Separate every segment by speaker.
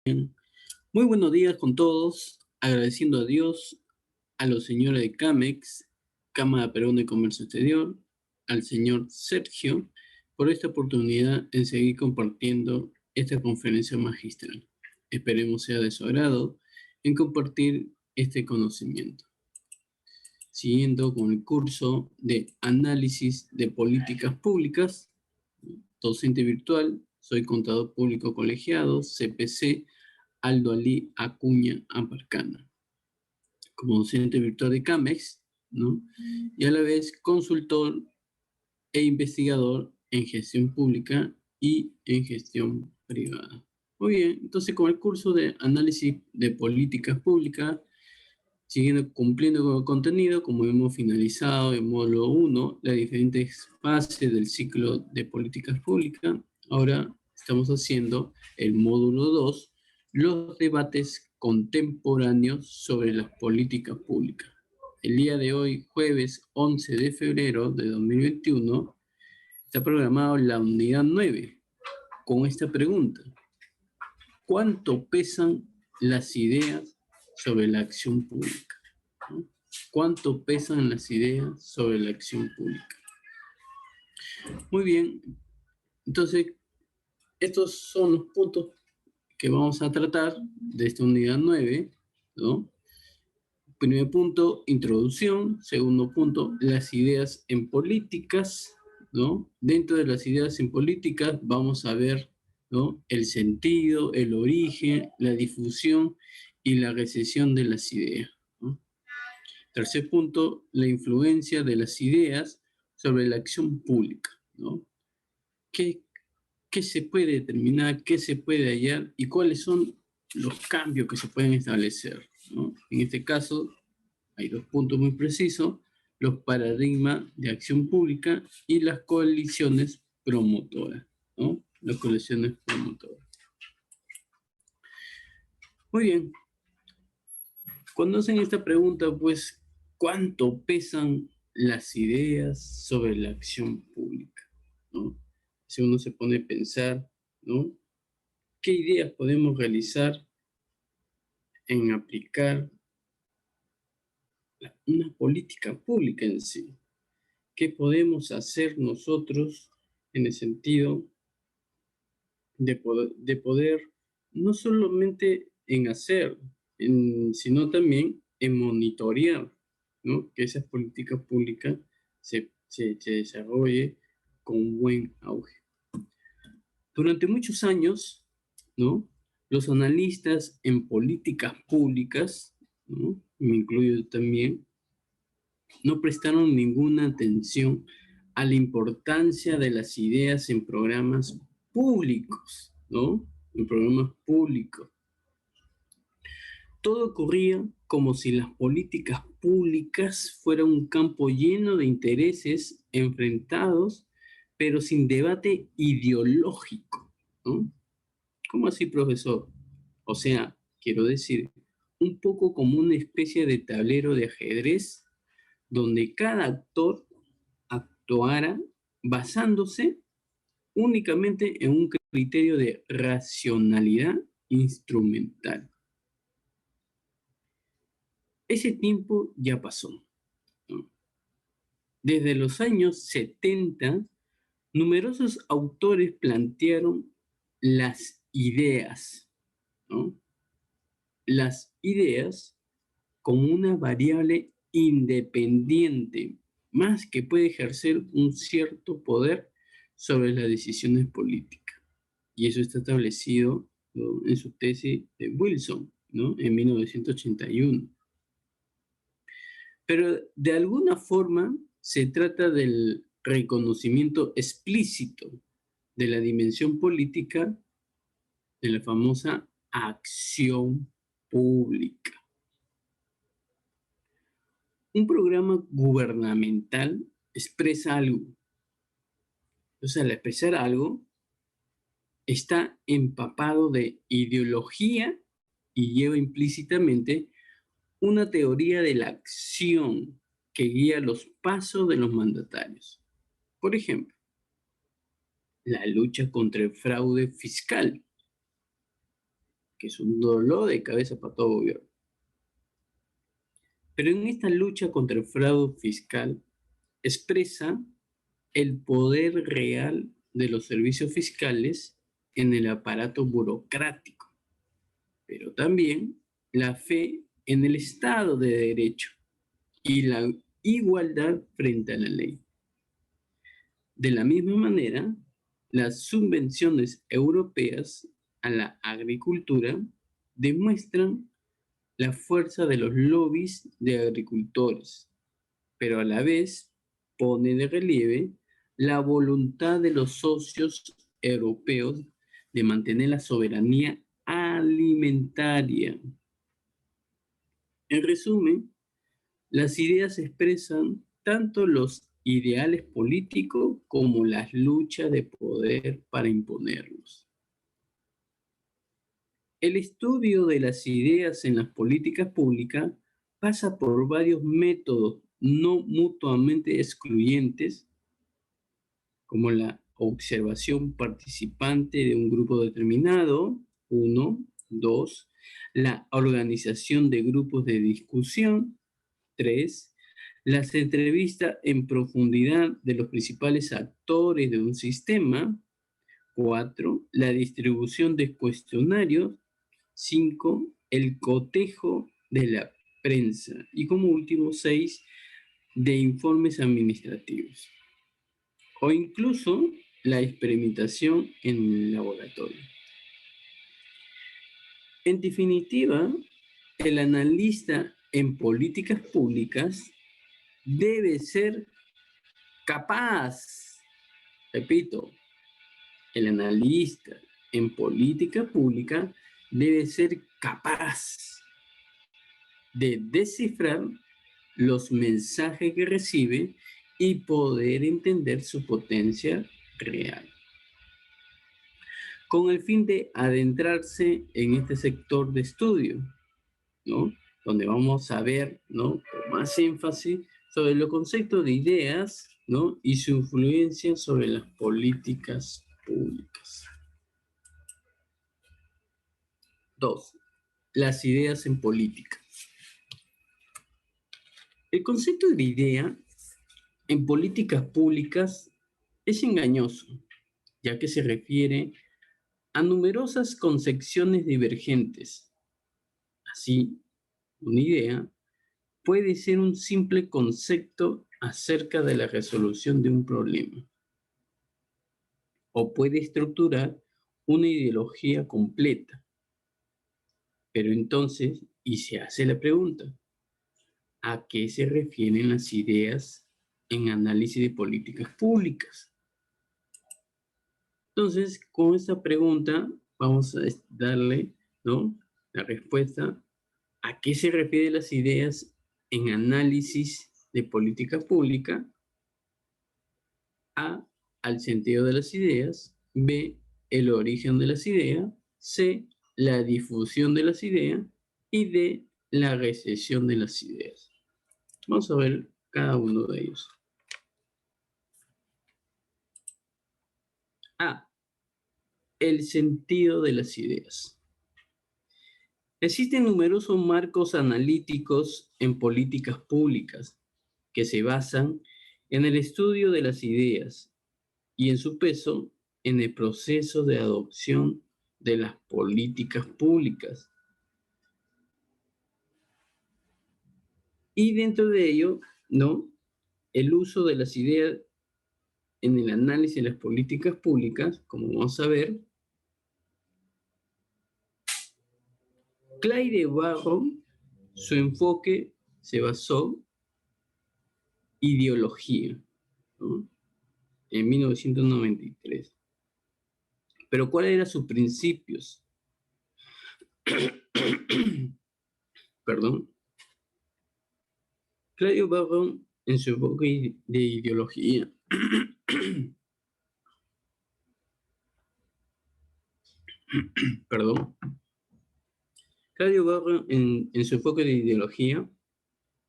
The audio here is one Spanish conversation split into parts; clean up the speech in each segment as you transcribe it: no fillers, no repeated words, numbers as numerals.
Speaker 1: Muy buenos días con todos, agradeciendo a Dios, a los señores de CAMEX, Cámara Peruana de Comercio Exterior, al señor Sergio, por esta oportunidad en seguir compartiendo esta conferencia magistral. Esperemos sea de su agrado en compartir este conocimiento. Siguiendo con el curso de Análisis de Políticas Públicas, docente virtual, soy contador público colegiado, CPC, Aldo Ali Acuña Aparcana, como docente virtual de CAMEX, ¿no? Y a la vez consultor e investigador en gestión pública y en gestión privada. Muy bien, entonces con el curso de análisis de políticas públicas, siguiendo cumpliendo con el contenido, como hemos finalizado en módulo 1, las diferentes fases del ciclo de políticas públicas, ahora estamos haciendo el módulo 2, los debates contemporáneos sobre las políticas públicas. El día de hoy, jueves 11 de febrero de 2021, está programado la unidad 9 con esta pregunta. ¿Cuánto pesan las ideas sobre la acción pública? ¿No? ¿Cuánto pesan las ideas sobre la acción pública? Muy bien, entonces estos son los puntos que vamos a tratar de esta unidad 9, ¿no? Primer punto, introducción. Segundo punto, las ideas en políticas, ¿no? Dentro de las ideas en políticas vamos a ver, ¿no?, el sentido, el origen, la difusión y la recesión de las ideas, ¿no? Tercer punto, la influencia de las ideas sobre la acción pública, ¿no? ¿Qué, qué se puede determinar, qué se puede hallar y cuáles son los cambios que se pueden establecer, ¿no? En este caso, hay dos puntos muy precisos: los paradigmas de acción pública y las coaliciones promotoras, ¿no? Las coaliciones promotoras. Muy bien. Cuando hacen esta pregunta, pues, ¿cuánto pesan las ideas sobre la acción pública? ¿No? Si uno se pone a pensar, ¿no?, ¿qué ideas podemos realizar en aplicar una política pública en sí? ¿Qué podemos hacer nosotros en el sentido de poder no solamente en hacer, sino también en monitorear, ¿no?, que esa política pública se desarrolle con buen auge? Durante muchos años, ¿no?, los analistas en políticas públicas, ¿no?, me incluyo también, no prestaron ninguna atención a la importancia de las ideas en programas públicos, ¿no? En programas públicos. Todo ocurría como si las políticas públicas fueran un campo lleno de intereses enfrentados, pero sin debate ideológico, ¿no? ¿Cómo así, profesor? O sea, quiero decir, un poco como una especie de tablero de ajedrez donde cada actor actuara basándose únicamente en un criterio de racionalidad instrumental. Ese tiempo ya pasó, ¿no? Desde los años 70, numerosos autores plantearon las ideas, ¿no?, las ideas como una variable independiente, más que puede ejercer un cierto poder sobre las decisiones políticas. Y eso está establecido, ¿no?, en su tesis de Wilson, ¿no?, en 1981. Pero de alguna forma se trata del reconocimiento explícito de la dimensión política de la famosa acción pública. Un programa gubernamental expresa algo. O sea, al expresar algo, está empapado de ideología y lleva implícitamente una teoría de la acción que guía los pasos de los mandatarios. Por ejemplo, la lucha contra el fraude fiscal, que es un dolor de cabeza para todo gobierno. Pero en esta lucha contra el fraude fiscal expresa el poder real de los servicios fiscales en el aparato burocrático, pero también la fe en el Estado de Derecho y la igualdad frente a la ley. De la misma manera, las subvenciones europeas a la agricultura demuestran la fuerza de los lobbies de agricultores, pero a la vez pone de relieve la voluntad de los socios europeos de mantener la soberanía alimentaria. En resumen, las ideas expresan tanto los ideales políticos como las luchas de poder para imponerlos. El estudio de las ideas en las políticas públicas pasa por varios métodos no mutuamente excluyentes, como la observación participante de un grupo determinado, 1, 2, la organización de grupos de discusión, 3, las entrevistas en profundidad de los principales actores de un sistema, 4, la distribución de cuestionarios, 5, el cotejo de la prensa y como último 6, de informes administrativos o incluso la experimentación en el laboratorio. En definitiva, el analista en políticas públicas debe ser capaz, repito, el analista en política pública debe ser capaz de descifrar los mensajes que recibe y poder entender su potencia real. Con el fin de adentrarse en este sector de estudio, ¿no? Donde vamos a ver, ¿no?, con más énfasis sobre los conceptos de ideas, ¿no?, y su influencia sobre las políticas públicas. 2. Las ideas en política. El concepto de idea en políticas públicas es engañoso, ya que se refiere a numerosas concepciones divergentes. Así, una idea puede ser un simple concepto acerca de la resolución de un problema, o puede estructurar una ideología completa. Pero entonces, y se hace la pregunta, ¿a qué se refieren las ideas en análisis de políticas públicas? Entonces, con esta pregunta vamos a darle, ¿no?, la respuesta a qué se refieren las ideas en análisis de política pública. A, al sentido de las ideas. B, el origen de las ideas. C, la difusión de las ideas. Y D, la recepción de las ideas. Vamos a ver cada uno de ellos. A, el sentido de las ideas. Existen numerosos marcos analíticos en políticas públicas que se basan en el estudio de las ideas y en su peso en el proceso de adopción de las políticas públicas. Y dentro de ello, ¿no?, el uso de las ideas en el análisis de las políticas públicas, como vamos a ver. Claire Barron, su enfoque se basó ideología, ¿no?, en 1993. Pero ¿cuáles eran sus principios? Perdón. Claudio Barron, en su enfoque de ideología, perdón. Claudio Barron, en su enfoque de ideología,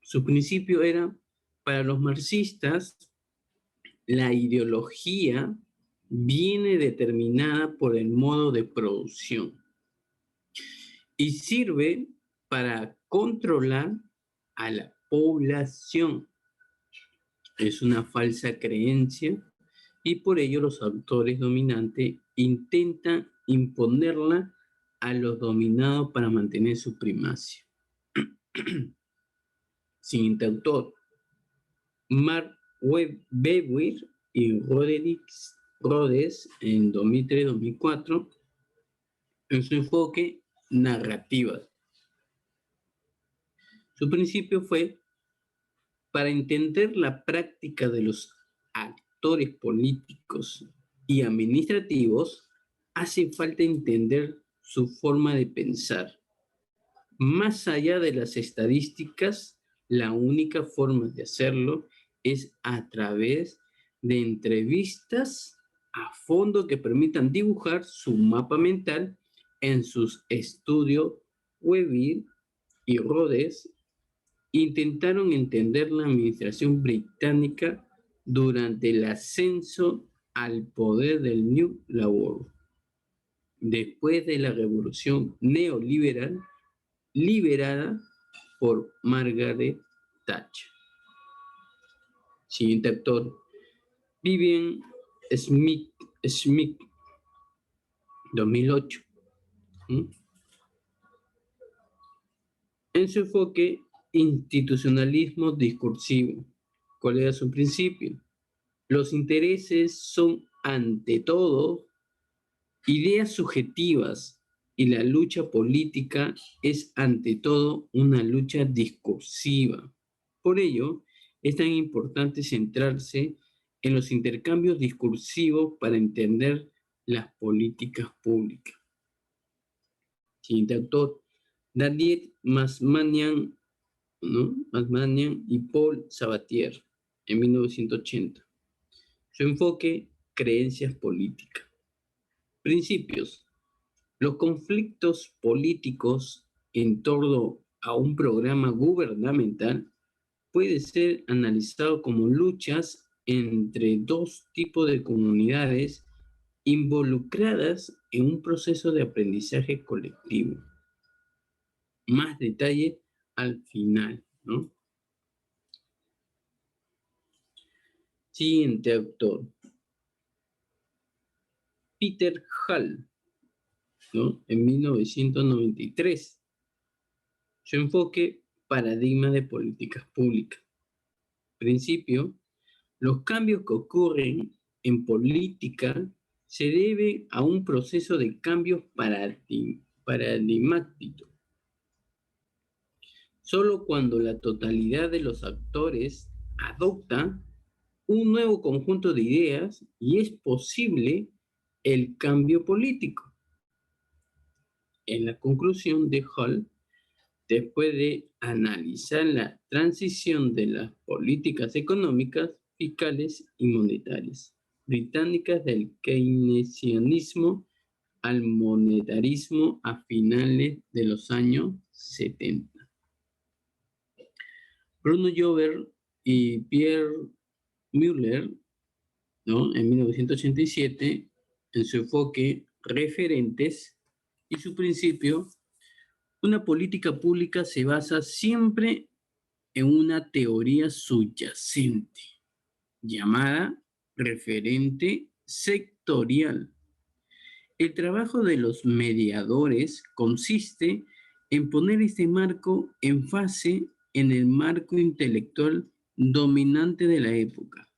Speaker 1: su principio era, para los marxistas, la ideología viene determinada por el modo de producción. y sirve para controlar a la población. Es una falsa creencia y por ello los autores dominantes intentan imponerla a los dominados para mantener su primacia. Siguiente autor, Mark Bewir y Roderick Rhodes en 2003-2004 en su enfoque narrativa. Su principio fue: para entender la práctica de los actores políticos y administrativos, hace falta entender su forma de pensar. Más allá de las estadísticas, la única forma de hacerlo es a través de entrevistas a fondo que permitan dibujar su mapa mental. En sus estudios, Weber y Rhodes intentaron entender la administración británica durante el ascenso al poder del New Labour, después de la revolución neoliberal liderada por Margaret Thatcher. Siguiente actor, Vivian Smith, 2008. En su enfoque, institucionalismo discursivo. ¿Cuál era su principio? Los intereses son, ante todo, ideas subjetivas y la lucha política es, ante todo, una lucha discursiva. Por ello, es tan importante centrarse en los intercambios discursivos para entender las políticas públicas. Siguiente autor, Daniel Masmanian, ¿no? Masmanian y Paul Sabatier, en 1980. Su enfoque, creencias políticas. Principios. Los conflictos políticos en torno a un programa gubernamental puede ser analizado como luchas entre dos tipos de comunidades involucradas en un proceso de aprendizaje colectivo. Más detalle al final, ¿no? Siguiente autor, Peter Hall, ¿no? En 1993. Su enfoque, paradigma de políticas públicas. Principio, los cambios que ocurren en política se deben a un proceso de cambios paradigmático. Solo cuando la totalidad de los actores adopta un nuevo conjunto de ideas y es posible el cambio político. En la conclusión de Hall, después de analizar la transición de las políticas económicas, fiscales y monetarias británicas del keynesianismo al monetarismo a finales de los años 70. Bruno Jover y Pierre Müller, ¿no? En 1987, en su enfoque, referentes y su principio, una política pública se basa siempre en una teoría subyacente, llamada referente sectorial. El trabajo de los mediadores consiste en poner este marco en fase en el marco intelectual dominante de la época.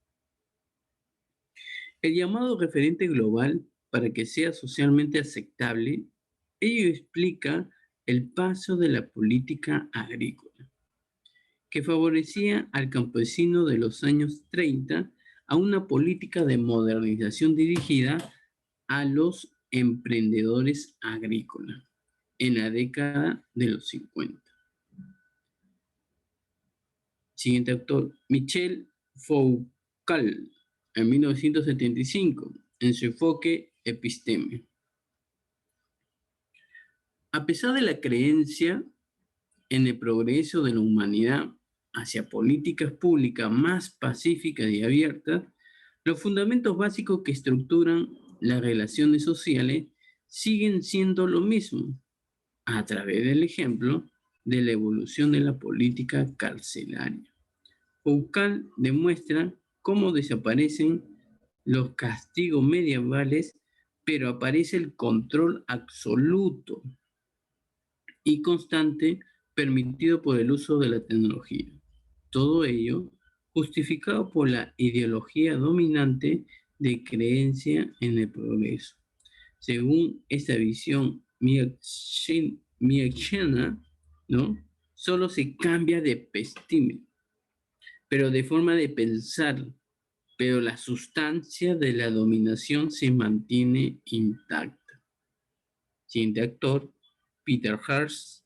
Speaker 1: El llamado referente global, para que sea socialmente aceptable, ello explica el paso de la política agrícola, que favorecía al campesino de los años 30 a una política de modernización dirigida a los emprendedores agrícolas en la década de los 50. Siguiente autor, Michel Foucault, en 1975, en su enfoque episteme. A pesar de la creencia en el progreso de la humanidad hacia políticas públicas más pacíficas y abiertas, los fundamentos básicos que estructuran las relaciones sociales siguen siendo lo mismo. a través del ejemplo de la evolución de la política carcelaria. Foucault demuestra cómo desaparecen los castigos medievales, pero aparece el control absoluto y constante permitido por el uso de la tecnología. Todo ello justificado por la ideología dominante de creencia en el progreso. Según esta visión Nietzscheana, ¿no? Solo se cambia de episteme, pero de forma de pensar, pero la sustancia de la dominación se mantiene intacta. Siguiente actor, Peter Hurst,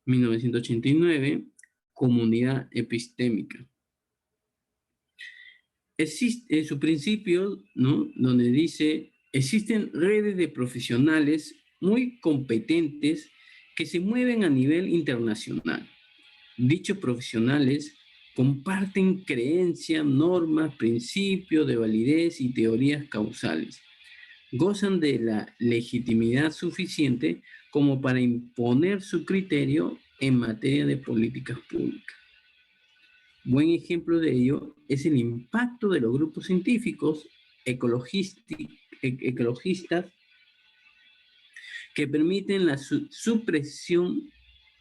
Speaker 1: 1989, Comunidad Epistémica. Existe en su principio, ¿no? Donde dice, existen redes de profesionales muy competentes que se mueven a nivel internacional. Dichos profesionales comparten creencias, normas, principios de validez y teorías causales. Gozan de la legitimidad suficiente como para imponer su criterio en materia de políticas públicas. Buen ejemplo de ello es el impacto de los grupos científicos ecologistas que permiten la supresión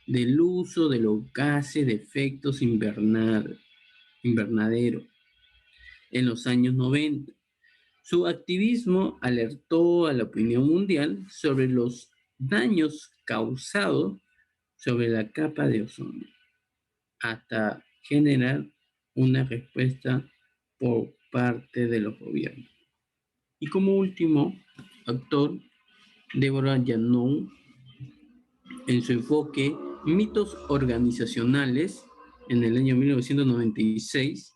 Speaker 1: del uso de los gases de efectos invernadero en los años 90. Su activismo alertó a la opinión mundial sobre los daños causados sobre la capa de ozono, hasta generar una respuesta por parte de los gobiernos. Y como último actor, Deborah Janou, en su enfoque Mitos organizacionales, en el año 1996,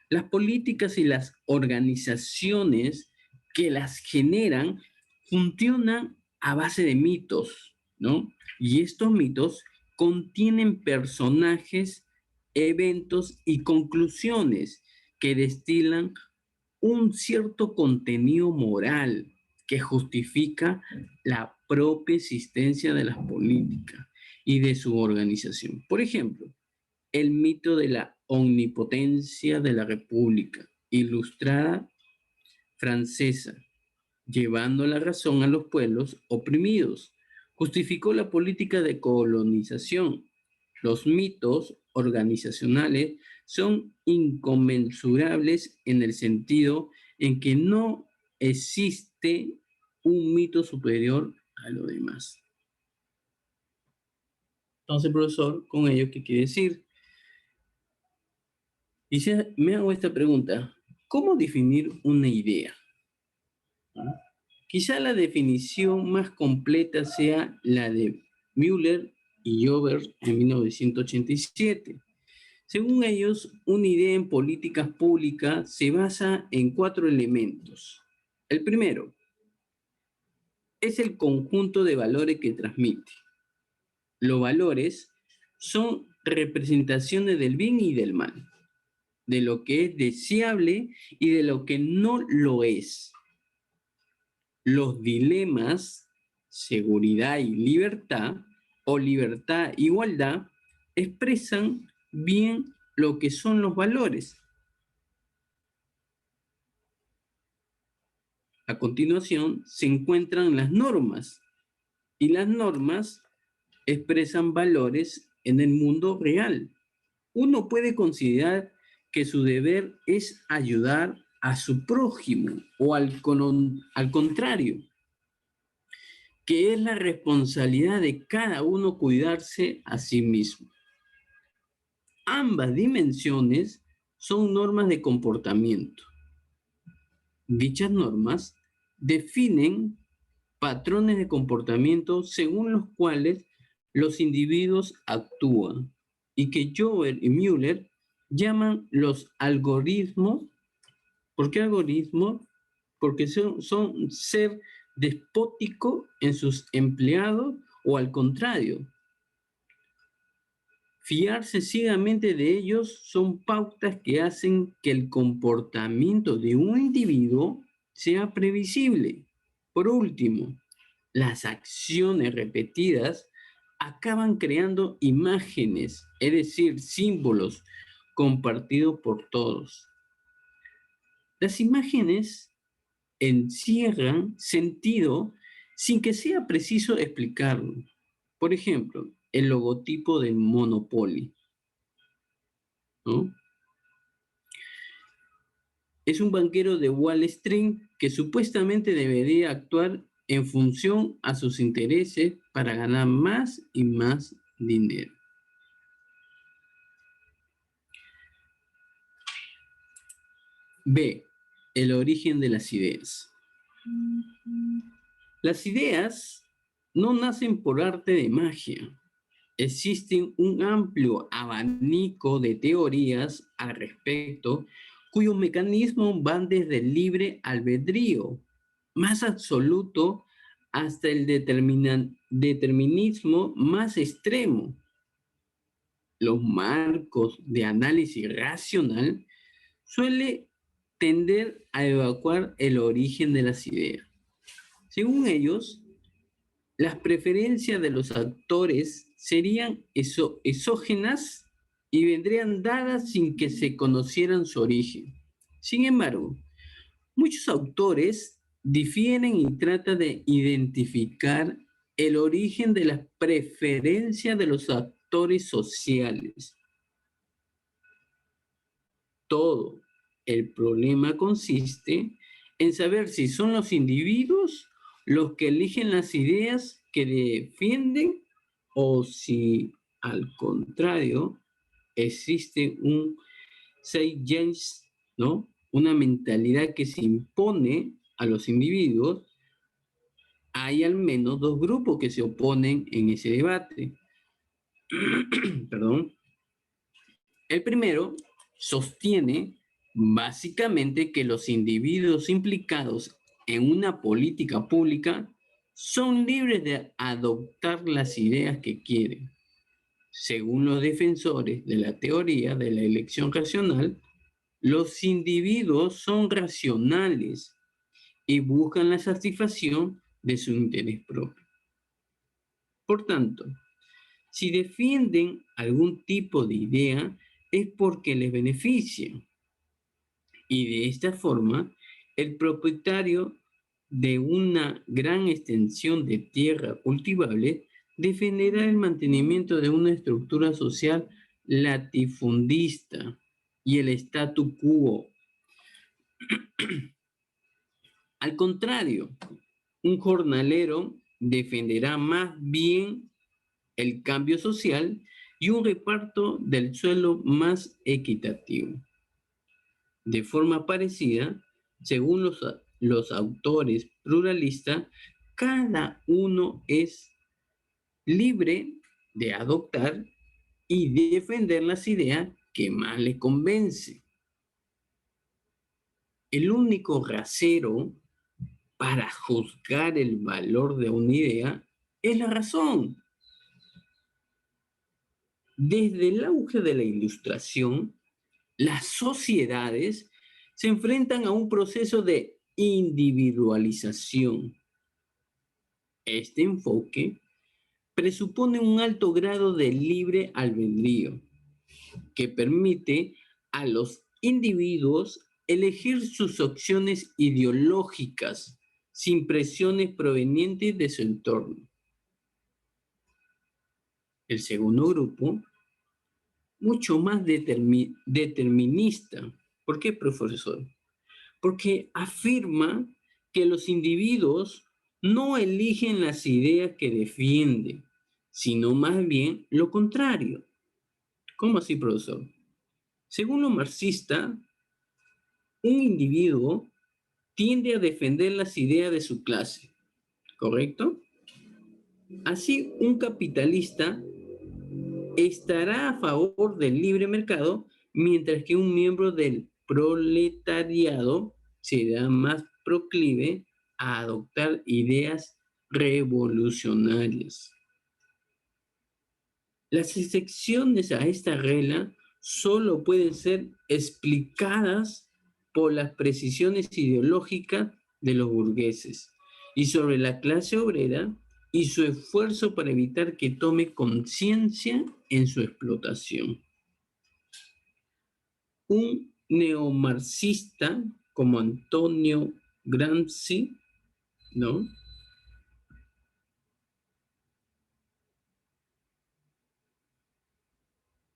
Speaker 1: las políticas y las organizaciones que las generan funcionan a base de mitos, ¿no? Y estos mitos contienen personajes, eventos y conclusiones que destilan un cierto contenido moral que justifica la propia existencia de las políticas y de su organización. Por ejemplo, el mito de la omnipotencia de la República, ilustrada francesa, llevando la razón a los pueblos oprimidos, justificó la política de colonización. Los mitos organizacionales son inconmensurables en el sentido en que no existe un mito superior a lo demás. Entonces, profesor, con ello, ¿qué quiere decir? Y si me hago esta pregunta, ¿cómo definir una idea? Quizá la definición más completa sea la de Müller y Jover en 1987. Según ellos, una idea en políticas públicas se basa en 4 elementos. El primero es el conjunto de valores que transmite. Los valores son representaciones del bien y del mal, de lo que es deseable y de lo que no lo es. Los dilemas, seguridad y libertad, o libertad e igualdad, expresan bien lo que son los valores. A continuación se encuentran las normas, y las normas expresan valores en el mundo real. Uno puede considerar que su deber es ayudar a su prójimo, o al contrario, que es la responsabilidad de cada uno cuidarse a sí mismo. Ambas dimensiones son normas de comportamiento. Dichas normas definen patrones de comportamiento según los cuales los individuos actúan y que Jover y Müller llaman los algoritmos. ¿Por qué algoritmos? Porque son ser despótico en sus empleados o al contrario. Fiarse ciegamente de ellos son pautas que hacen que el comportamiento de un individuo sea previsible. Por último, las acciones repetidas acaban creando imágenes, es decir, símbolos compartidos por todos. Las imágenes encierran sentido sin que sea preciso explicarlo. Por ejemplo, el logotipo de Monopoly, ¿no? Es un banquero de Wall Street que supuestamente debería actuar en función a sus intereses para ganar más y más dinero. B. El origen de las ideas. Las ideas no nacen por arte de magia. Existe un amplio abanico de teorías al respecto, cuyos mecanismos van desde el libre albedrío más absoluto hasta el determinismo más extremo. Los marcos de análisis racional suelen tender a evacuar el origen de las ideas. Según ellos, las preferencias de los actores serían exógenas y vendrían dadas sin que se conocieran su origen. Sin embargo, muchos autores difieren y tratan de identificar el origen de las preferencias de los actores sociales. Todo el problema consiste en saber si son los individuos los que eligen las ideas que defienden o si, al contrario, existe un zeitgeist, ¿no? Una mentalidad que se impone a los individuos. Hay al menos dos grupos que se oponen en ese debate. Perdón. El primero sostiene básicamente que los individuos implicados en una política pública son libres de adoptar las ideas que quieren. Según los defensores de la teoría de la elección racional, los individuos son racionales y buscan la satisfacción de su interés propio. Por tanto, si defienden algún tipo de idea, es porque les beneficia. Y de esta forma, el propietario de una gran extensión de tierra cultivable defenderá el mantenimiento de una estructura social latifundista y el statu quo. Al contrario, un jornalero defenderá más bien el cambio social y un reparto del suelo más equitativo. De forma parecida, según los autores pluralistas, cada uno es libre de adoptar y defender las ideas que más le convence. El único rasero para juzgar el valor de una idea es la razón. Desde el auge de la Ilustración, las sociedades se enfrentan a un proceso de individualización. Este enfoque presupone un alto grado de libre albedrío que permite a los individuos elegir sus opciones ideológicas sin presiones provenientes de su entorno. El segundo grupo, mucho más determinista. ¿Por qué, profesor? Porque afirma que los individuos no eligen las ideas que defienden, sino más bien lo contrario. ¿Cómo así, profesor? Según lo marxista, un individuo tiende a defender las ideas de su clase, ¿correcto? Así, un capitalista estará a favor del libre mercado, mientras que un miembro del proletariado será más proclive a adoptar ideas revolucionarias. Las excepciones a esta regla solo pueden ser explicadas por las precisiones ideológicas de los burgueses y sobre la clase obrera y su esfuerzo para evitar que tome conciencia en su explotación. Un neomarxista como Antonio Gramsci, ¿no?,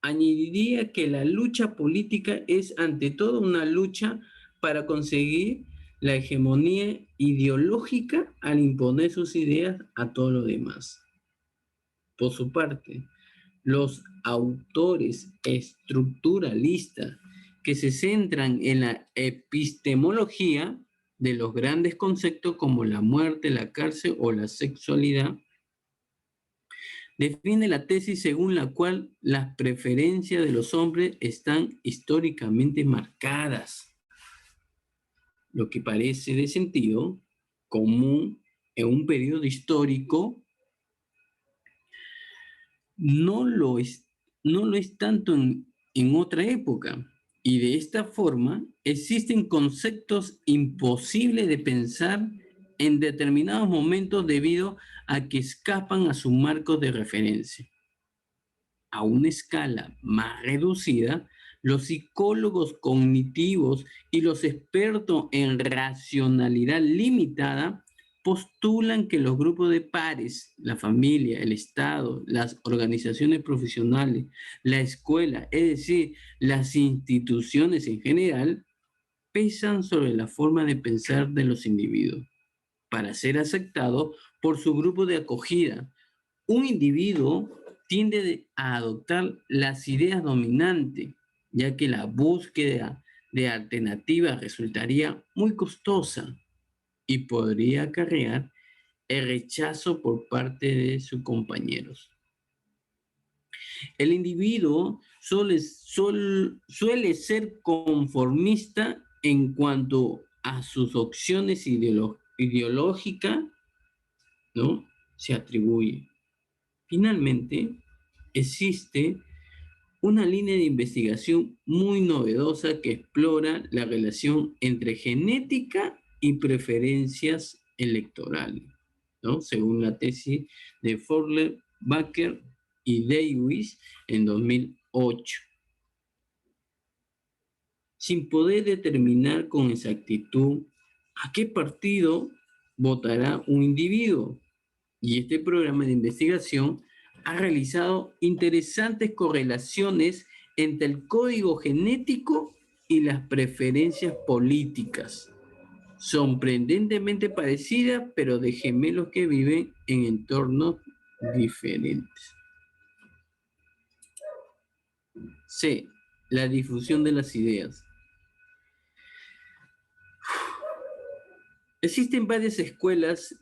Speaker 1: añadiría que la lucha política es ante todo una lucha para conseguir la hegemonía ideológica al imponer sus ideas a todo lo demás. Por su parte, los autores estructuralistas que se centran en la epistemología de los grandes conceptos como la muerte, la cárcel o la sexualidad, defiende la tesis según la cual las preferencias de los hombres están históricamente marcadas, lo que parece de sentido común en un periodo histórico. No lo es, no lo es tanto en otra época. Y de esta forma existen conceptos imposibles de pensar en determinados momentos debido a que escapan a su marco de referencia. A una escala más reducida, los psicólogos cognitivos y los expertos en racionalidad limitada postulan que los grupos de pares, la familia, el Estado, las organizaciones profesionales, la escuela, es decir, las instituciones en general, pesan sobre la forma de pensar de los individuos para ser aceptado por su grupo de acogida. Un individuo tiende a adoptar las ideas dominantes, ya que la búsqueda de alternativas resultaría muy costosa y podría acarrear el rechazo por parte de sus compañeros. El individuo suele ser conformista en cuanto a sus opciones ideológicas, ¿no?, se atribuye. Finalmente, existe una línea de investigación muy novedosa que explora la relación entre genética y preferencias electorales, ¿no?, según la tesis de Fowler, Baker y Davis en 2008. Sin poder determinar con exactitud a qué partido votará un individuo. Y este programa de investigación ha realizado interesantes correlaciones entre el código genético y las preferencias políticas, sorprendentemente parecidas, pero de gemelos que viven en entornos diferentes. C. La difusión de las ideas. Existen varias escuelas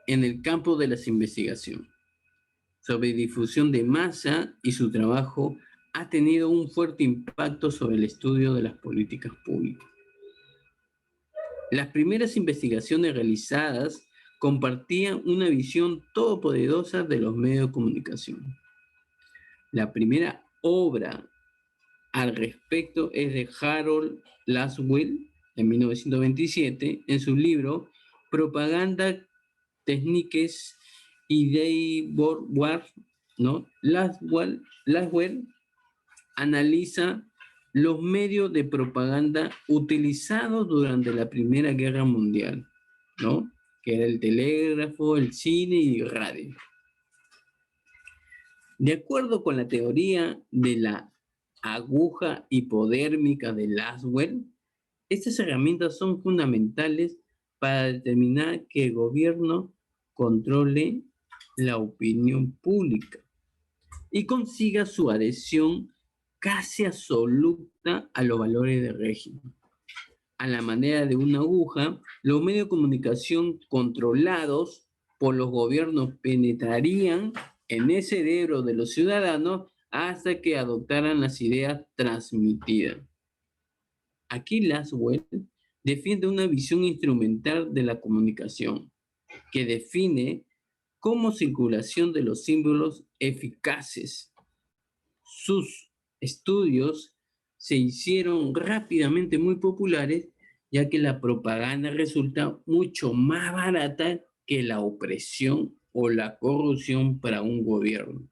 Speaker 1: en el campo de las investigaciones sobre difusión de masa, y su trabajo ha tenido un fuerte impacto sobre el estudio de las políticas públicas. Las primeras investigaciones realizadas compartían una visión todopoderosa de los medios de comunicación. La primera obra al respecto es de Harold Laswell, en 1927, en su libro Propaganda Techniques y Devoir, ¿no? Laswell analiza los medios de propaganda utilizados durante la Primera Guerra Mundial, ¿no?, que era el telégrafo, el cine y el radio. De acuerdo con la teoría de la aguja hipodérmica de Laswell, estas herramientas son fundamentales para determinar que el gobierno controle la opinión pública y consiga su adhesión casi absoluta a los valores del régimen. A la manera de una aguja, los medios de comunicación controlados por los gobiernos penetrarían en el cerebro de los ciudadanos hasta que adoptaran las ideas transmitidas. Aquí Laswell defiende una visión instrumental de la comunicación, que define como circulación de los símbolos eficaces. Sus estudios se hicieron rápidamente muy populares, ya que la propaganda resulta mucho más barata que la opresión o la corrupción para un gobierno.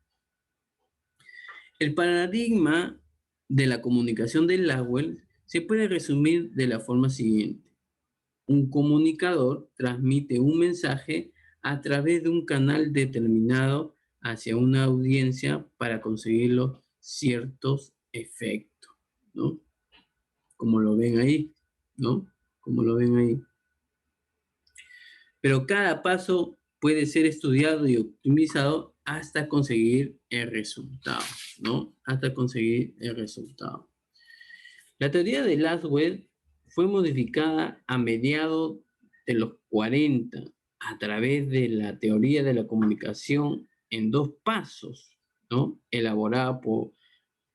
Speaker 1: El paradigma de la comunicación de Laswell se puede resumir de la forma siguiente. Un comunicador transmite un mensaje a través de un canal determinado hacia una audiencia para conseguir los ciertos efectos, ¿no? Como lo ven ahí, ¿no? Como lo ven ahí. Pero cada paso puede ser estudiado y optimizado hasta conseguir el resultado, ¿no? Hasta conseguir el resultado. La teoría de Laswell fue modificada a mediados de los 40 a través de la teoría de la comunicación en dos pasos, ¿no? Elaborada por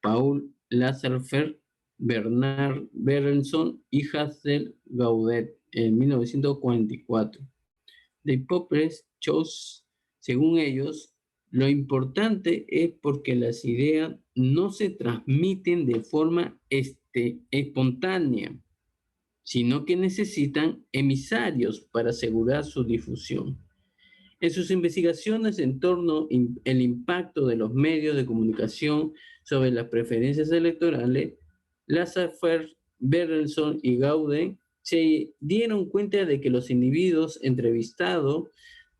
Speaker 1: Paul Lazarsfeld, Bernard Berenson y Hazel Gaudet en 1944. The Popes Chose, según ellos, lo importante es porque las ideas no se transmiten de forma espontánea, sino que necesitan emisarios para asegurar su difusión. En sus investigaciones en torno al impacto de los medios de comunicación sobre las preferencias electorales, Lazarsfeld, Berenson y Gaudet se dieron cuenta de que los individuos entrevistados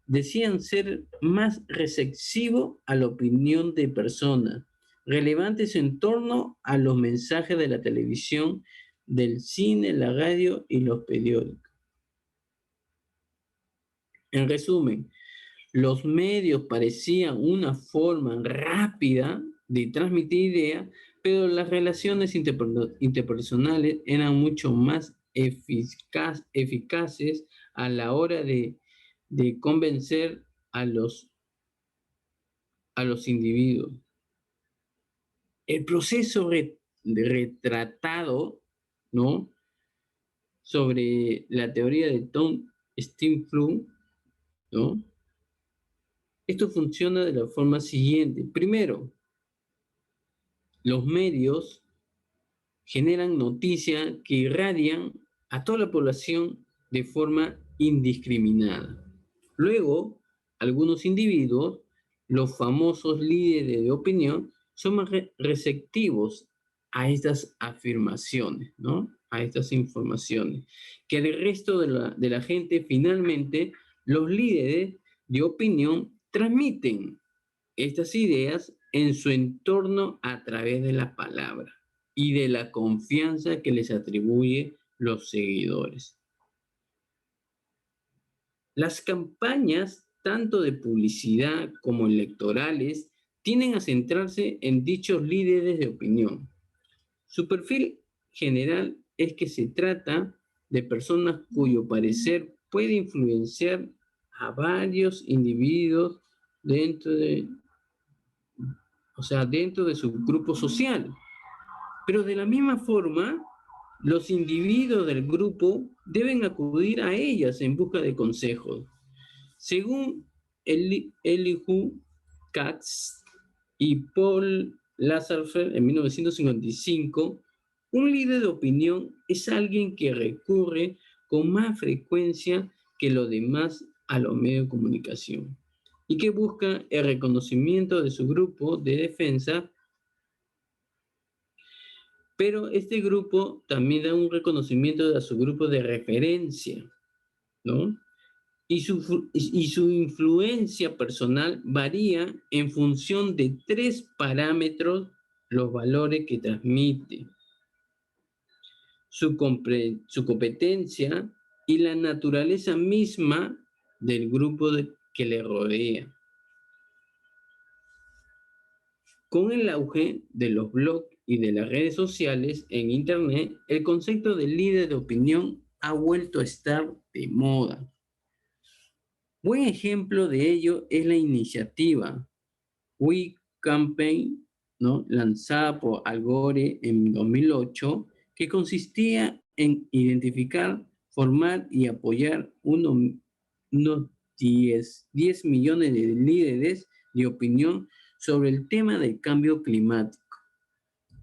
Speaker 1: decían ser más receptivos a la opinión de personas relevantes en torno a los mensajes de la televisión, del cine, la radio y los periódicos. En resumen, los medios parecían una forma rápida de transmitir ideas, pero las relaciones interpersonales eran mucho más eficaces a la hora de convencer a los individuos. El proceso retratado, ¿no?, sobre la teoría de Tom Steinflug, ¿no? Esto funciona de la forma siguiente. Primero, los medios generan noticias que irradian a toda la población de forma indiscriminada. Luego, algunos individuos, los famosos líderes de opinión, son más receptivos a estas afirmaciones, ¿no? A estas informaciones. Que el resto de la gente, finalmente, los líderes de opinión transmiten estas ideas en su entorno a través de la palabra y de la confianza que les atribuye los seguidores. Las campañas, tanto de publicidad como electorales, tienden a centrarse en dichos líderes de opinión. Su perfil general es que se trata de personas cuyo parecer puede influenciar a varios individuos dentro de su grupo social. Pero de la misma forma, los individuos del grupo deben acudir a ellas en busca de consejos. Según Elihu Katz y Paul Lazarsfeld en 1955, un líder de opinión es alguien que recurre con más frecuencia que los demás a los medios de comunicación y que busca el reconocimiento de su grupo de defensa, pero este grupo también da un reconocimiento a su grupo de referencia, ¿no? Y su influencia personal varía en función de tres parámetros: los valores que transmite, su competencia y la naturaleza misma del grupo que le rodea. Con el auge de los blogs y de las redes sociales en Internet, el concepto de líder de opinión ha vuelto a estar de moda. Buen ejemplo de ello es la iniciativa We Campaign, ¿no?, lanzada por Al Gore en 2008, que consistía en identificar, formar y apoyar unos 10 millones de líderes de opinión sobre el tema del cambio climático.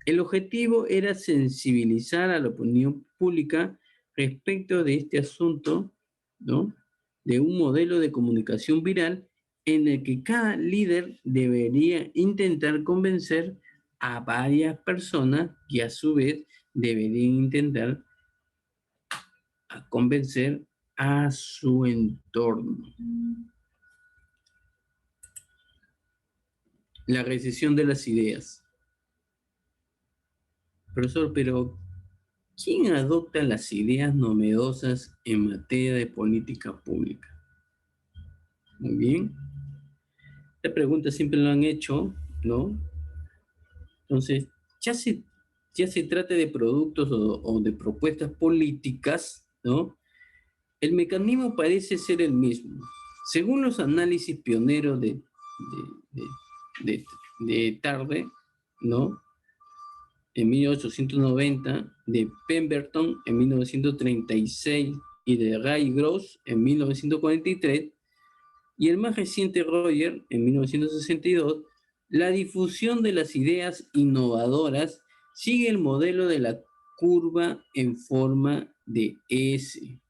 Speaker 1: El objetivo era sensibilizar a la opinión pública respecto de este asunto, ¿no?, de un modelo de comunicación viral en el que cada líder debería intentar convencer a varias personas que a su vez deberían intentar convencer a su entorno. La recesión de las ideas. Profesor, pero ¿quién adopta las ideas novedosas en materia de política pública? Muy bien. Esta pregunta siempre lo han hecho, ¿no? Entonces, ya se trata de productos o de propuestas políticas, ¿no? El mecanismo parece ser el mismo. Según los análisis pioneros de, de Tarde, ¿no? En 1890, de Pemberton en 1936 y de Ray Gross en 1943, y el más reciente Roger en 1962, la difusión de las ideas innovadoras sigue el modelo de la curva en forma de S,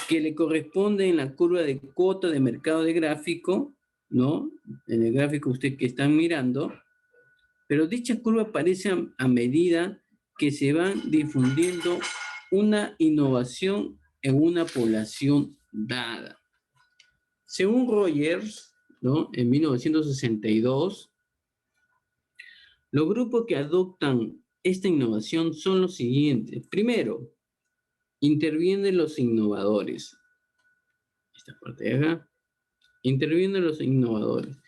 Speaker 1: que le corresponde en la curva de cuota de mercado de gráfico, ¿no? En el gráfico usted que están mirando, pero dicha curva aparece a medida que se van difundiendo una innovación en una población dada. Según Rogers, ¿no? En 1962, los grupos que adoptan esta innovación son los siguientes. Primero, intervienen los innovadores. Esta parte de acá. Intervienen los innovadores,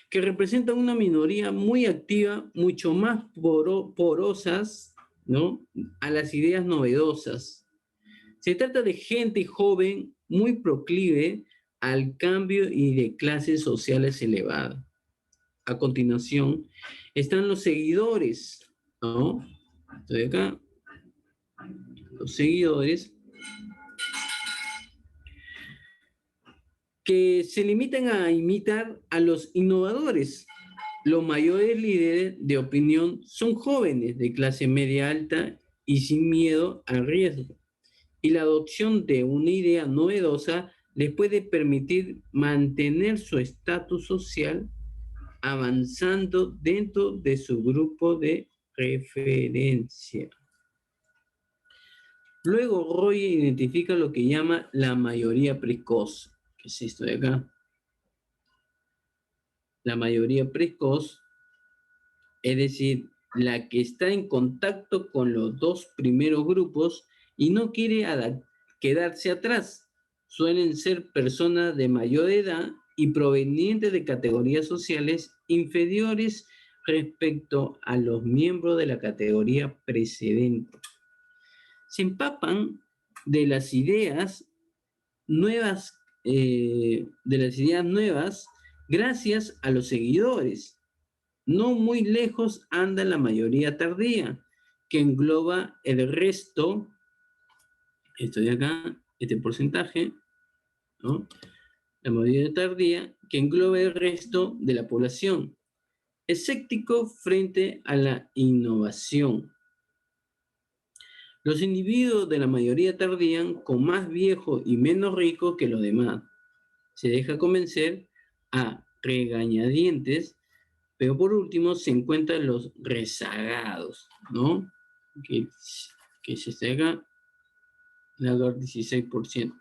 Speaker 1: que representan una minoría muy activa, mucho más porosas, ¿no? A las ideas novedosas. Se trata de gente joven muy proclive al cambio y de clases sociales elevadas. A continuación están los seguidores, ¿no? Estoy acá. Los seguidores que se limitan a imitar a los innovadores. Los mayores líderes de opinión son jóvenes de clase media alta y sin miedo al riesgo. Y la adopción de una idea novedosa les puede permitir mantener su estatus social avanzando dentro de su grupo de referencia. Luego Roy identifica lo que llama la mayoría precoz, que es esto de acá. La mayoría precoz, es decir, la que está en contacto con los dos primeros grupos y no quiere quedarse atrás. Suelen ser personas de mayor edad y provenientes de categorías sociales inferiores respecto a los miembros de la categoría precedente. Se empapan de las ideas nuevas, gracias a los seguidores. No muy lejos anda la mayoría tardía, que engloba el resto, esto de acá, este porcentaje, ¿no? La mayoría tardía, que engloba el resto de la población, escéptico frente a la innovación. Los individuos de la mayoría tardían con más viejos y menos ricos que los demás. Se deja convencer a regañadientes, pero por último se encuentran los rezagados, ¿no? Que se saca el 16%.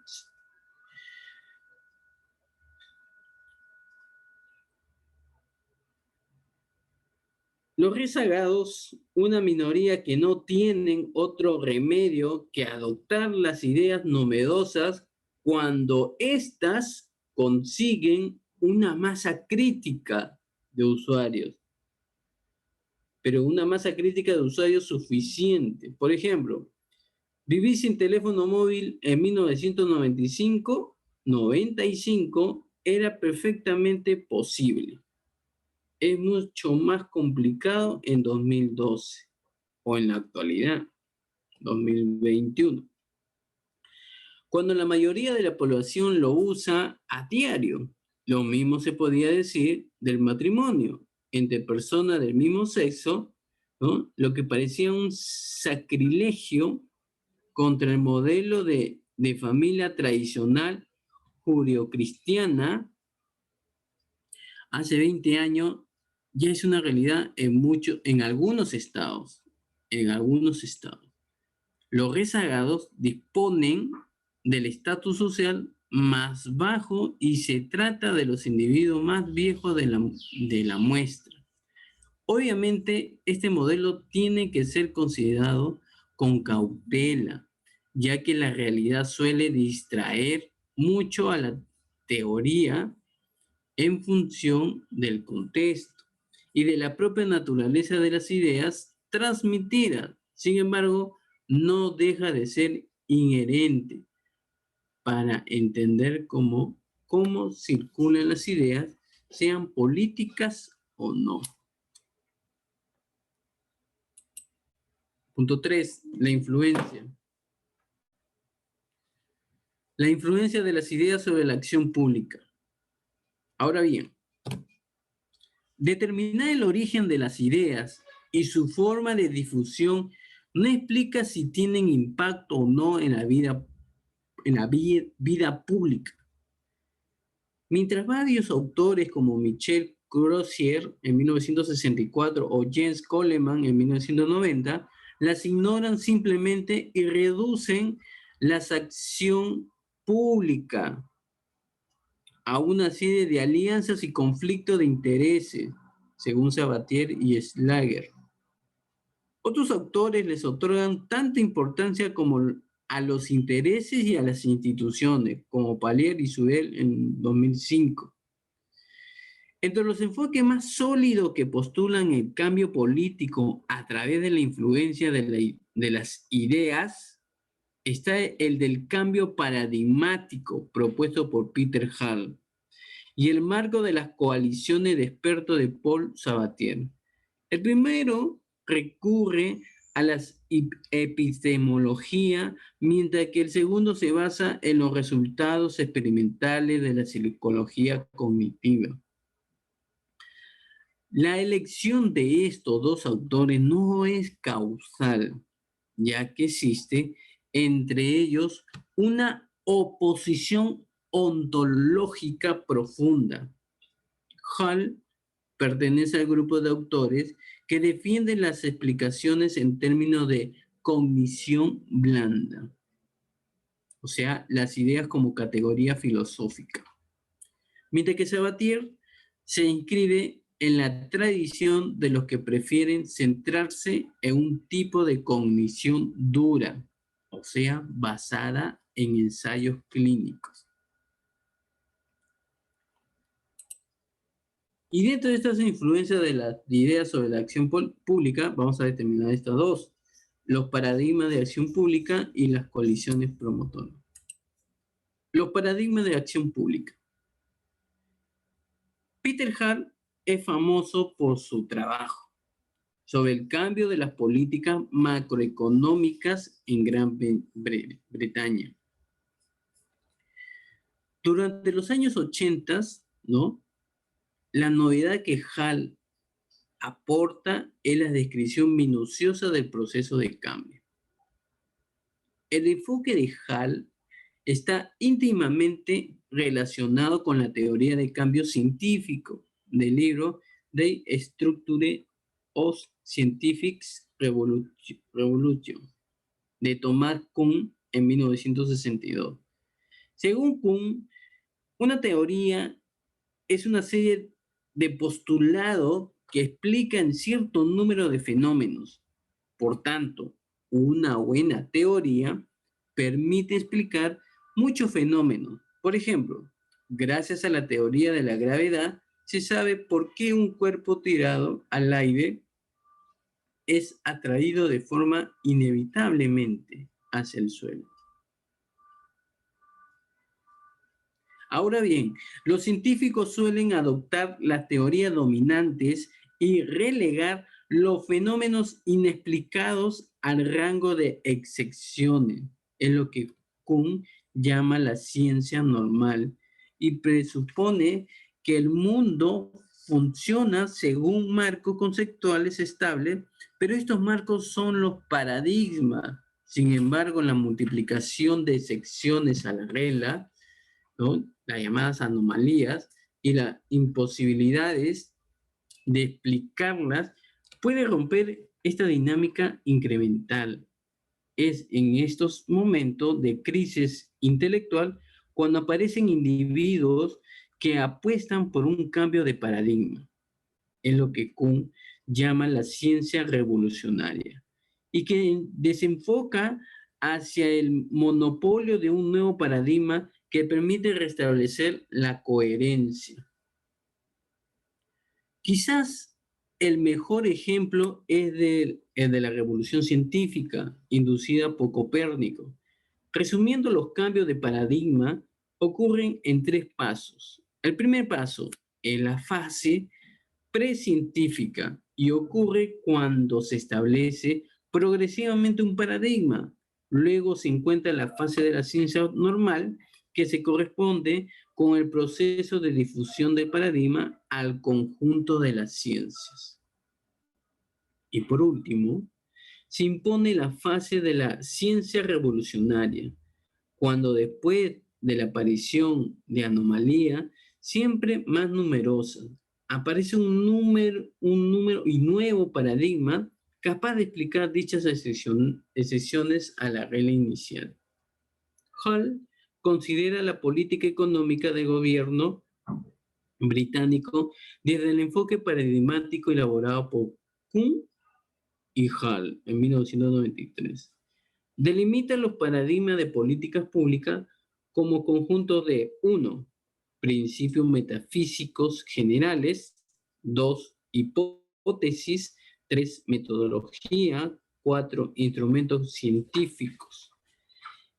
Speaker 1: Los rezagados, una minoría que no tienen otro remedio que adoptar las ideas novedosas cuando éstas consiguen una masa crítica de usuarios, pero una masa crítica de usuarios suficiente. Por ejemplo, vivir sin teléfono móvil en 1995 era perfectamente posible. Es mucho más complicado en 2012 o en la actualidad, 2021, cuando la mayoría de la población lo usa a diario. Lo mismo se podía decir del matrimonio entre personas del mismo sexo, ¿no? Lo que parecía un sacrilegio contra el modelo de familia tradicional judeocristiana, hace 20 años ya es una realidad en algunos estados. En algunos estados. Los rezagados disponen del estatus social más bajo y se trata de los individuos más viejos de la muestra. Obviamente, este modelo tiene que ser considerado con cautela, ya que la realidad suele distraer mucho a la teoría en función del contexto y de la propia naturaleza de las ideas transmitidas. Sin embargo, no deja de ser inherente para entender cómo circulan las ideas, sean políticas o no. Punto 3. La influencia. La influencia de las ideas sobre la acción pública. Ahora bien, determinar el origen de las ideas y su forma de difusión no explica si tienen impacto o no en la vida pública. Mientras varios autores como Michel Crozier en 1964 o Jens Coleman en 1990 las ignoran simplemente y reducen la acción pública a una serie de alianzas y conflictos de intereses, según Sabatier y Schlager. Otros autores les otorgan tanta importancia como a los intereses y a las instituciones, como Palier y Sudel en 2005. Entre los enfoques más sólidos que postulan el cambio político a través de la influencia de las ideas, está el del cambio paradigmático propuesto por Peter Hall y el marco de las coaliciones de expertos de Paul Sabatier. El primero recurre a la epistemología, mientras que el segundo se basa en los resultados experimentales de la psicología cognitiva. La elección de estos dos autores no es causal, ya que existe entre ellos una oposición ontológica profunda. Hall pertenece al grupo de autores que defienden las explicaciones en términos de cognición blanda, o sea, las ideas como categoría filosófica. Mientras que Sabatier se inscribe en la tradición de los que prefieren centrarse en un tipo de cognición dura, o sea, basada en ensayos clínicos. Y dentro de estas influencias de las ideas sobre la acción pública, vamos a determinar estas dos: los paradigmas de acción pública y las coaliciones promotoras. Los paradigmas de acción pública. Peter Hall es famoso por su trabajo sobre el cambio de las políticas macroeconómicas en Gran Bretaña. Durante los años 80, ¿no? La novedad que Hall aporta es la descripción minuciosa del proceso de cambio. El enfoque de Hall está íntimamente relacionado con la teoría de cambio científico del libro The Structure of Scientific Revolution de Thomas Kuhn en 1962. Según Kuhn, una teoría es una serie de postulados que explican cierto número de fenómenos. Por tanto, una buena teoría permite explicar muchos fenómenos. Por ejemplo, gracias a la teoría de la gravedad, se sabe por qué un cuerpo tirado al aire es atraído de forma inevitablemente hacia el suelo. Ahora bien, los científicos suelen adoptar las teorías dominantes y relegar los fenómenos inexplicados al rango de excepciones, es lo que Kuhn llama la ciencia normal, y presupone que el mundo funciona según marcos conceptuales estables, pero estos marcos son los paradigmas. Sin embargo, la multiplicación de excepciones a la regla, ¿no?, las llamadas anomalías, y las imposibilidades de explicarlas puede romper esta dinámica incremental. Es en estos momentos de crisis intelectual cuando aparecen individuos que apuestan por un cambio de paradigma, en lo que Kuhn llama la ciencia revolucionaria, y que desenfoca hacia el monopolio de un nuevo paradigma que permite restablecer la coherencia. Quizás el mejor ejemplo es el de la revolución científica inducida por Copérnico. Resumiendo, los cambios de paradigma ocurren en tres pasos. El primer paso es la fase precientífica y ocurre cuando se establece progresivamente un paradigma. Luego se encuentra la fase de la ciencia normal, que se corresponde con el proceso de difusión del paradigma al conjunto de las ciencias. Y por último, se impone la fase de la ciencia revolucionaria, cuando después de la aparición de anomalías siempre más numerosas, aparece un número y nuevo paradigma capaz de explicar dichas excepciones a la regla inicial. Hall considera la política económica del gobierno británico desde el enfoque paradigmático elaborado por Kuhn y Hall en 1993. Delimita los paradigmas de políticas públicas como conjunto de 1. Principios metafísicos generales, 2. Hipótesis, 3. Metodología, 4. Instrumentos científicos.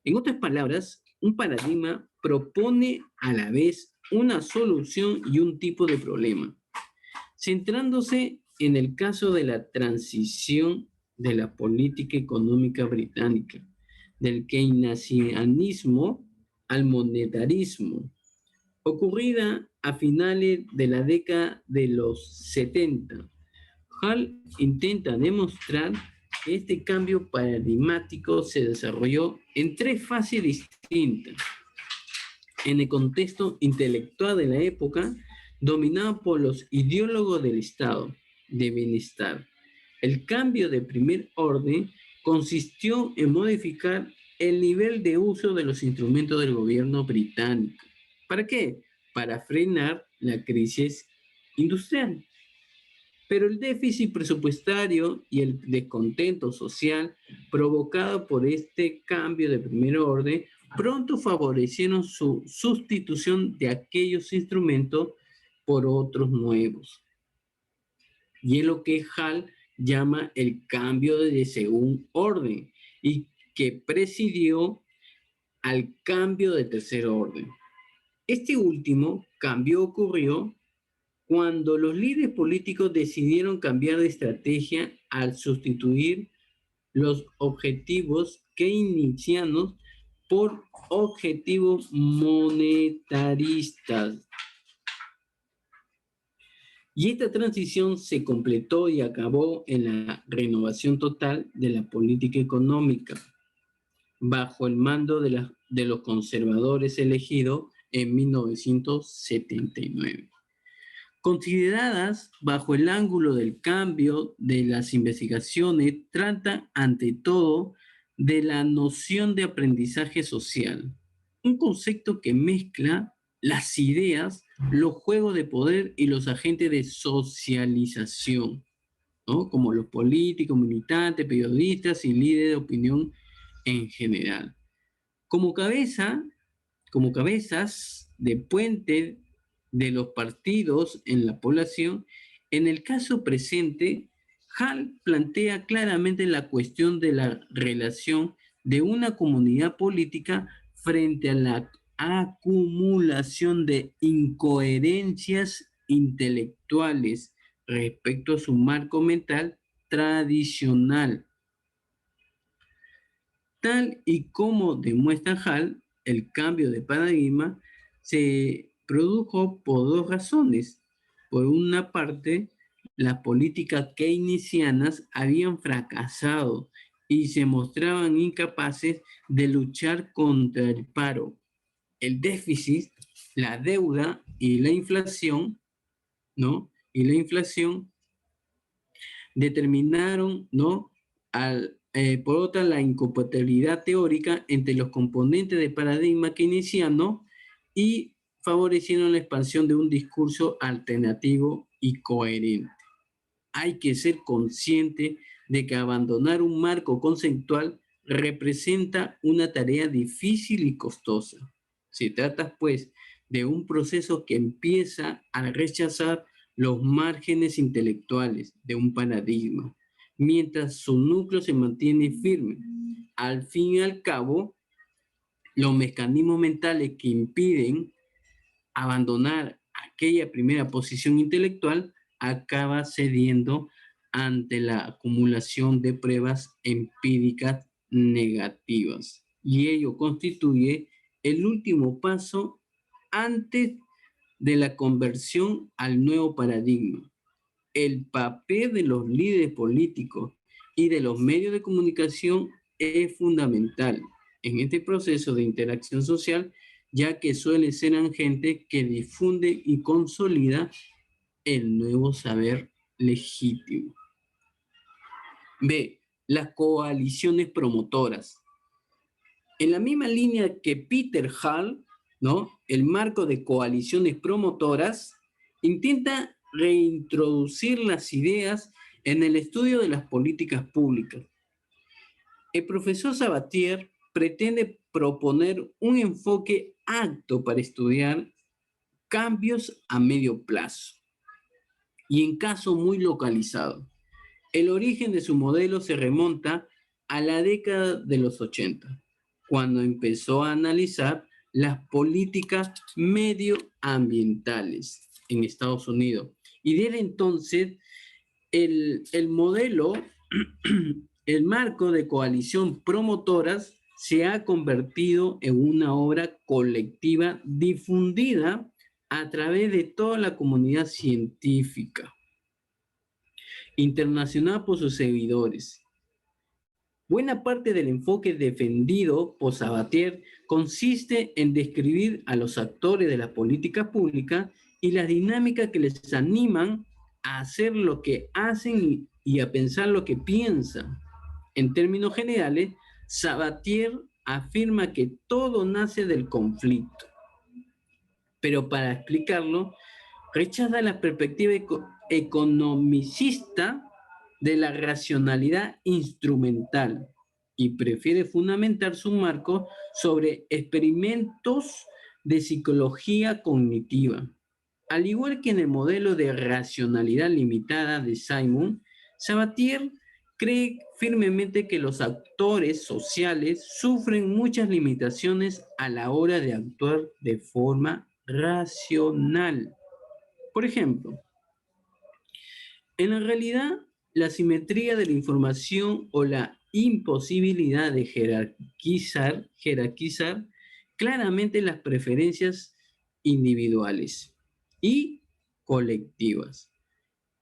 Speaker 1: En otras palabras, un paradigma propone a la vez una solución y un tipo de problema, centrándose en el caso de la transición de la política económica británica, del keynesianismo al monetarismo, ocurrida a finales de la década de los 70. Hall intenta demostrar que este cambio paradigmático se desarrolló en tres fases distintas. En el contexto intelectual de la época, dominado por los ideólogos del estado de bienestar, el cambio de primer orden consistió en modificar el nivel de uso de los instrumentos del gobierno británico. ¿Para qué? Para frenar la crisis industrial. Pero el déficit presupuestario y el descontento social provocado por este cambio de primer orden pronto favorecieron su sustitución de aquellos instrumentos por otros nuevos. Y es lo que Hall llama el cambio de segundo orden y que presidió al cambio de tercer orden. Este último cambio ocurrió cuando los líderes políticos decidieron cambiar de estrategia al sustituir los objetivos keynesianos por objetivos monetaristas. Y esta transición se completó y acabó en la renovación total de la política económica, bajo el mando de los conservadores elegidos en 1979. Consideradas bajo el ángulo del cambio de las investigaciones, tratan ante todo de la noción de aprendizaje social, un concepto que mezcla las ideas, los juegos de poder y los agentes de socialización, ¿no? Como los políticos, militantes, periodistas y líderes de opinión en general. Como cabeza, como cabezas de puente de los partidos en la población, en el caso presente, Hall plantea claramente la cuestión de la relación de una comunidad política frente a la acumulación de incoherencias intelectuales respecto a su marco mental tradicional. Tal y como demuestra Hall, el cambio de paradigma se produjo por dos razones. Por una parte, las políticas keynesianas habían fracasado y se mostraban incapaces de luchar contra el paro, el déficit la deuda y la inflación, ¿no? Y la inflación determinaron, ¿no? Por otra, la incompatibilidad teórica entre los componentes del paradigma keynesiano y favorecieron la expansión de un discurso alternativo y coherente. Hay que ser consciente de que abandonar un marco conceptual representa una tarea difícil y costosa. Se trata, pues, de un proceso que empieza a rechazar los márgenes intelectuales de un paradigma, mientras su núcleo se mantiene firme. Al fin y al cabo, los mecanismos mentales que impiden abandonar aquella primera posición intelectual acaba cediendo ante la acumulación de pruebas empíricas negativas. Y ello constituye el último paso antes de la conversión al nuevo paradigma. El papel de los líderes políticos y de los medios de comunicación es fundamental en este proceso de interacción social, ya que suele ser gente que difunde y consolida el nuevo saber legítimo. B. Las coaliciones promotoras. En la misma línea que Peter Hall, ¿no? El marco de coaliciones promotoras intenta reintroducir las ideas en el estudio de las políticas públicas. El profesor Sabatier pretende proponer un enfoque apto para estudiar cambios a medio plazo y en caso muy localizado. El origen de su modelo se remonta a la década de los 80, cuando empezó a analizar las políticas medioambientales en Estados Unidos. Y desde entonces, el modelo, el marco de coalición promotoras se ha convertido en una obra colectiva difundida a través de toda la comunidad científica, internacional por sus seguidores. Buena parte del enfoque defendido por Sabatier consiste en describir a los actores de la política pública y las dinámicas que les animan a hacer lo que hacen y a pensar lo que piensan. En términos generales, Sabatier afirma que todo nace del conflicto, pero para explicarlo, rechaza la perspectiva economicista de la racionalidad instrumental y prefiere fundamentar su marco sobre experimentos de psicología cognitiva. Al igual que en el modelo de racionalidad limitada de Simon, Sabatier cree firmemente que los actores sociales sufren muchas limitaciones a la hora de actuar de forma racional. Por ejemplo, en la realidad, la simetría de la información o la imposibilidad de jerarquizar claramente las preferencias individuales y colectivas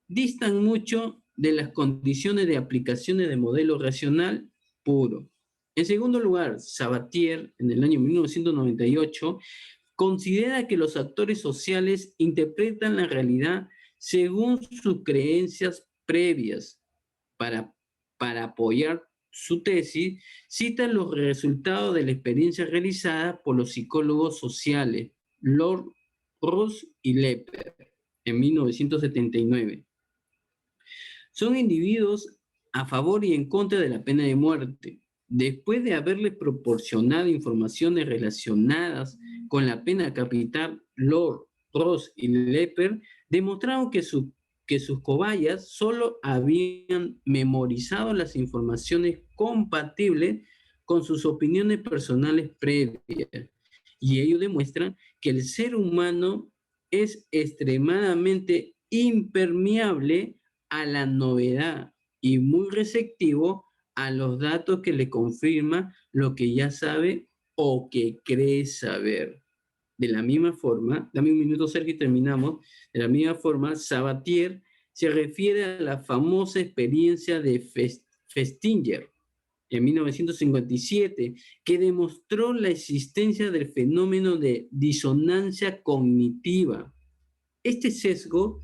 Speaker 1: distan mucho de las condiciones de aplicaciones de modelo racional puro. En segundo lugar, Sabatier, en el año 1998, considera que los actores sociales interpretan la realidad según sus creencias previas. Para apoyar su tesis, cita los resultados de la experiencia realizada por los psicólogos sociales Lord Ross y Lepper en 1979. Son individuos a favor y en contra de la pena de muerte. Después de haberles proporcionado informaciones relacionadas con la pena capital, Lord, Ross y Lepper demostraron que sus cobayas solo habían memorizado las informaciones compatibles con sus opiniones personales previas. Y ello demuestra que el ser humano es extremadamente impermeable a la novedad y muy receptivo a los datos que le confirma lo que ya sabe o que cree saber. De la misma forma, dame un minuto, Sergio, y terminamos. De la misma forma, Sabatier se refiere a la famosa experiencia de Festinger, en 1957, que demostró la existencia del fenómeno de disonancia cognitiva. Este sesgo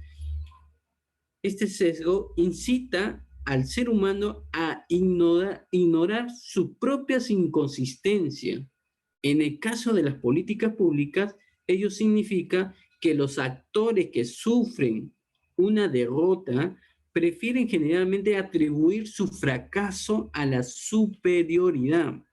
Speaker 1: incita al ser humano a ignorar sus propias inconsistencias. En el caso de las políticas públicas, ello significa que los actores que sufren una derrota prefieren generalmente atribuir su fracaso a la superioridad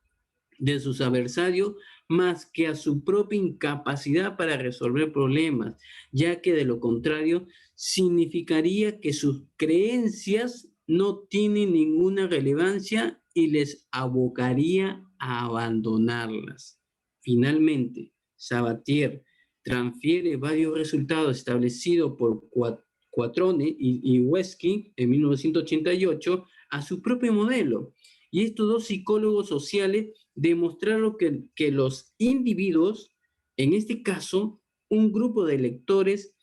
Speaker 1: de sus adversarios más que a su propia incapacidad para resolver problemas, ya que de lo contrario significaría que sus creencias no tienen ninguna relevancia y les abocaría a abandonarlas. Finalmente, Sabatier transfiere varios resultados establecidos por Quattrone y Wesky en 1988 a su propio modelo. Y estos dos psicólogos sociales demostraron que los individuos, en este caso, un grupo de electores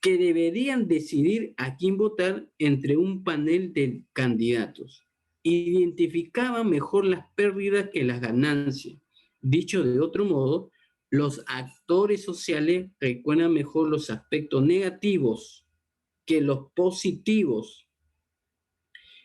Speaker 1: que deberían decidir a quién votar entre un panel de candidatos, identificaban mejor las pérdidas que las ganancias. Dicho de otro modo, los actores sociales recuerdan mejor los aspectos negativos que los positivos.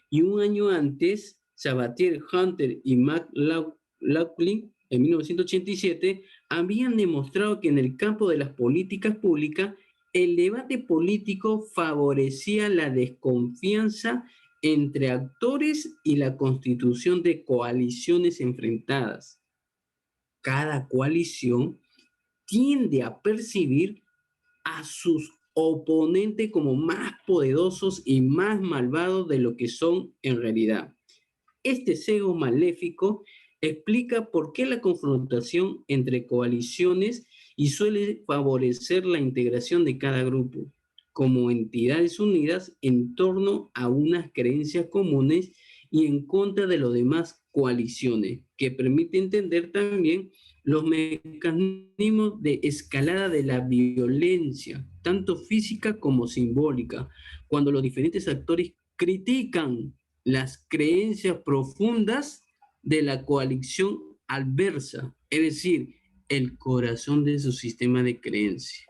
Speaker 1: Y un año antes, Sabatier, Hunter y McLaughlin, en 1987, habían demostrado que en el campo de las políticas públicas, el debate político favorecía la desconfianza entre actores y la constitución de coaliciones enfrentadas. Cada coalición tiende a percibir a sus oponentes como más poderosos y más malvados de lo que son en realidad. Este sesgo maléfico explica por qué la confrontación entre coaliciones y suele favorecer la integración de cada grupo como entidades unidas en torno a unas creencias comunes y en contra de las demás coaliciones, que permite entender también los mecanismos de escalada de la violencia, tanto física como simbólica, cuando los diferentes actores critican las creencias profundas de la coalición adversa, es decir, el corazón de su sistema de creencias.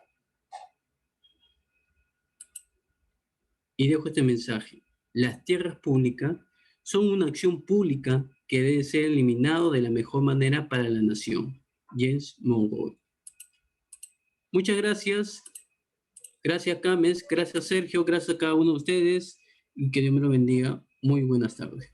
Speaker 1: Y dejo este mensaje. Las tierras públicas son una acción pública que debe ser eliminado de la mejor manera para la nación. James Monroe. Muchas gracias. Gracias, Cames. Gracias, Sergio. Gracias a cada uno de ustedes. Y que Dios me lo bendiga. Muy buenas tardes.